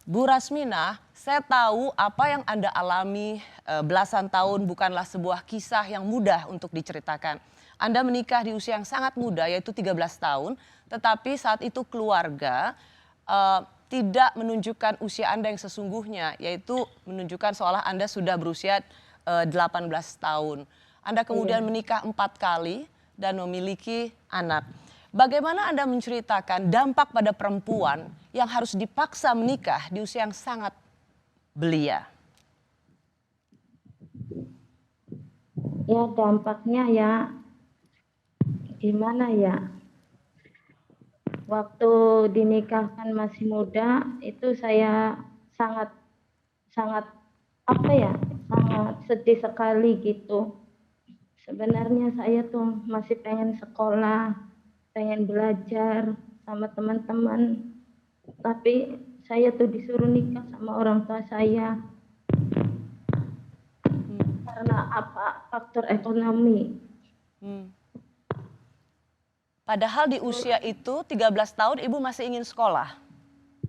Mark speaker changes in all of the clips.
Speaker 1: Bu Rasmina, saya tahu apa yang Anda alami belasan tahun bukanlah sebuah kisah yang mudah untuk diceritakan. Anda menikah di usia yang sangat muda, yaitu 13 tahun, tetapi saat itu keluarga tidak menunjukkan usia Anda yang sesungguhnya, yaitu menunjukkan seolah Anda sudah berusia 18 tahun. Anda kemudian
Speaker 2: Iya.
Speaker 1: menikah 4 kali dan memiliki anak. Bagaimana Anda menceritakan dampak pada perempuan yang harus dipaksa menikah di usia yang sangat belia?
Speaker 2: Ya dampaknya ya gimana ya? Waktu dinikahkan masih muda itu saya sangat sangat apa ya? Sangat sedih sekali gitu. Sebenarnya saya tuh masih pengen sekolah, pengen belajar sama teman-teman. Tapi saya tuh disuruh nikah sama orang tua saya. Karena apa? Faktor ekonomi.
Speaker 1: Padahal di usia itu 13 tahun ibu masih ingin sekolah.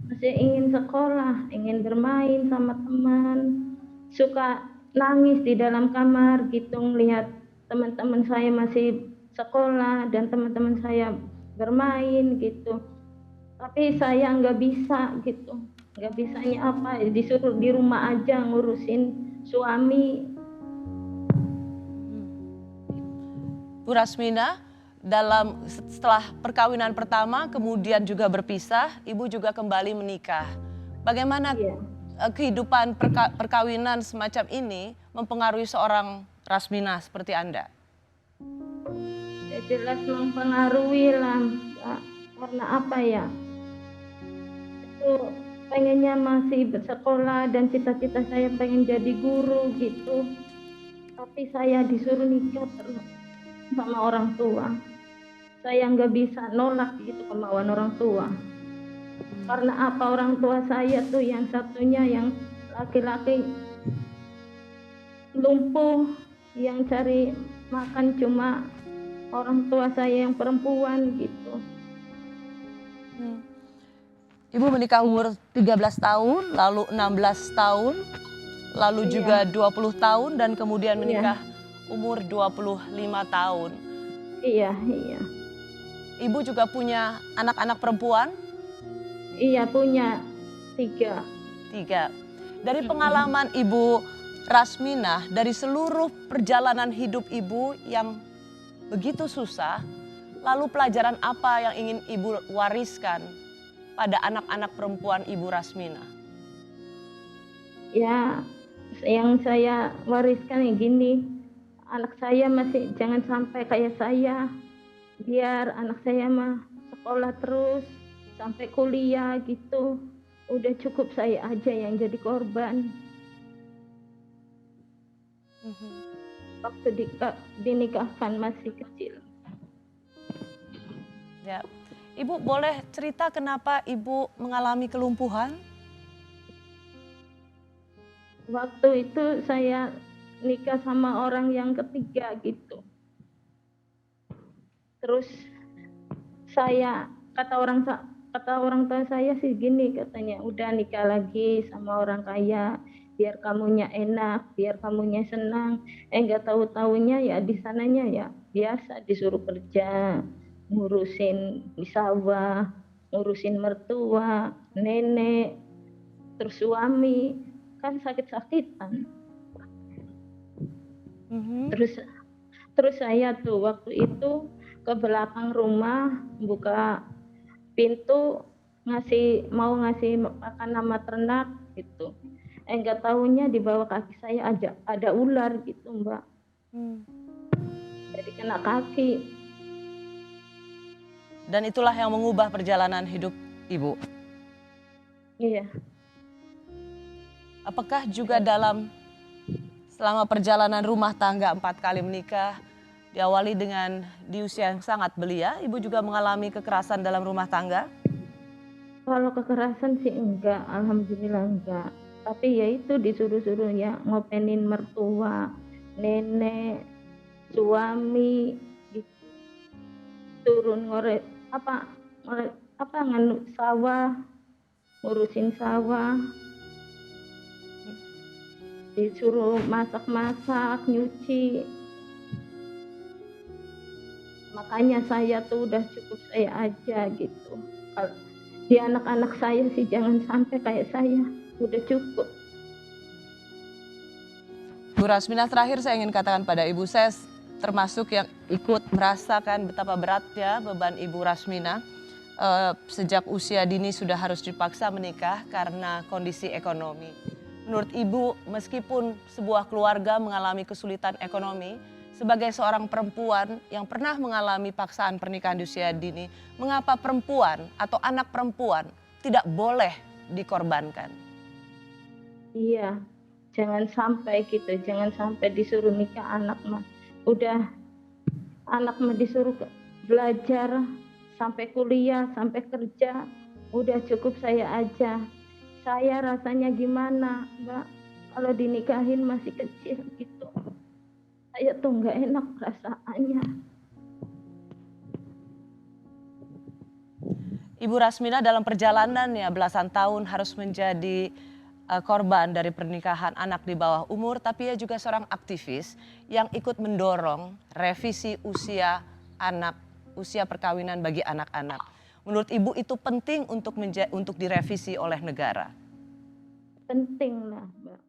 Speaker 2: Masih ingin sekolah, ingin bermain sama teman. Suka nangis di dalam kamar gitu ngelihat teman-teman saya masih sekolah dan teman-teman saya bermain gitu. Tapi saya nggak bisa gitu. Nggak bisanya apa? Disuruh di rumah aja ngurusin suami.
Speaker 1: Bu Rasmina, setelah perkawinan pertama kemudian juga berpisah, ibu juga kembali menikah. Bagaimana
Speaker 2: Iya.
Speaker 1: kehidupan perkawinan semacam ini mempengaruhi seorang Rasmina seperti Anda?
Speaker 2: Ya jelas mempengaruhi lah, Kak. Karena apa ya? Itu pengennya masih bersekolah dan cita-cita saya pengen jadi guru gitu. Tapi saya disuruh nikah terus sama orang tua. Saya nggak bisa nolak gitu kemauan orang tua. Karena apa, orang tua saya tuh yang satunya yang laki-laki lumpuh, yang cari makan cuma orang tua saya yang perempuan gitu.
Speaker 1: Ibu menikah umur 13 tahun, lalu 16 tahun, lalu
Speaker 2: Iya.
Speaker 1: juga 20 tahun dan kemudian
Speaker 2: Iya.
Speaker 1: menikah umur 25 tahun.
Speaker 2: Iya, iya.
Speaker 1: Ibu juga punya anak-anak perempuan?
Speaker 2: Iya, punya 3.
Speaker 1: 3. Dari pengalaman Ibu Rasmina, dari seluruh perjalanan hidup Ibu yang begitu susah, lalu pelajaran apa yang ingin Ibu wariskan pada anak-anak perempuan Ibu Rasmina?
Speaker 2: Ya, yang saya wariskan ya gini, anak saya masih jangan sampai kayak saya, biar anak saya mah sekolah terus sampai kuliah gitu. Udah cukup saya aja yang jadi korban. Waktu dinikahkan masih kecil.
Speaker 1: Ya. Ibu boleh cerita kenapa Ibu mengalami kelumpuhan?
Speaker 2: Waktu itu saya nikah sama orang yang ketiga gitu. Terus saya kata orang tua saya sih gini katanya, udah nikah lagi sama orang kaya biar kamunya enak, biar kamunya senang. Nggak tahu-taunya ya di sananya ya biasa disuruh kerja, ngurusin di sawah, ngurusin mertua, nenek, terus suami, kan sakit-sakitan. Terus saya tuh waktu itu ke belakang rumah buka pintu mau ngasih makan nama ternak gitu. Enggak tahunya di bawah kaki saya ada ular gitu, Mbak. Jadi kena kaki.
Speaker 1: Dan itulah yang mengubah perjalanan hidup Ibu.
Speaker 2: Iya.
Speaker 1: Apakah juga selama perjalanan rumah tangga 4 kali menikah, diawali dengan di usia yang sangat belia, Ibu juga mengalami kekerasan dalam rumah tangga?
Speaker 2: Kalau kekerasan sih enggak, alhamdulillah enggak. Tapi ya itu disuruh-suruh ya ngopenin mertua, nenek, suami, gitu. Turun ngorek nganu sawah, ngurusin sawah, disuruh masak-masak, nyuci. Makanya saya tuh udah cukup saya aja gitu. Kalau di anak-anak saya sih jangan sampai kayak saya, udah cukup.
Speaker 1: Bu Rasmina, terakhir saya ingin katakan pada Ibu, saya termasuk yang ikut merasakan betapa beratnya beban Ibu Rasmina. Sejak usia dini sudah harus dipaksa menikah karena kondisi ekonomi. Menurut Ibu, meskipun sebuah keluarga mengalami kesulitan ekonomi, sebagai seorang perempuan yang pernah mengalami paksaan pernikahan di usia dini, mengapa perempuan atau anak perempuan tidak boleh dikorbankan?
Speaker 2: Iya, jangan sampai gitu, jangan sampai disuruh nikah anak mah. Udah anak mah disuruh belajar sampai kuliah, sampai kerja, udah cukup saya aja. Saya rasanya gimana, Mbak, kalau dinikahin masih kecil gitu. Saya tuh nggak enak perasaannya.
Speaker 1: Ibu Rasmina dalam perjalanannya belasan tahun harus menjadi korban dari pernikahan anak di bawah umur, tapi ia juga seorang aktivis yang ikut mendorong revisi usia anak, usia perkawinan bagi anak-anak. Menurut Ibu itu penting untuk direvisi oleh negara?
Speaker 2: Penting lah, Mbak.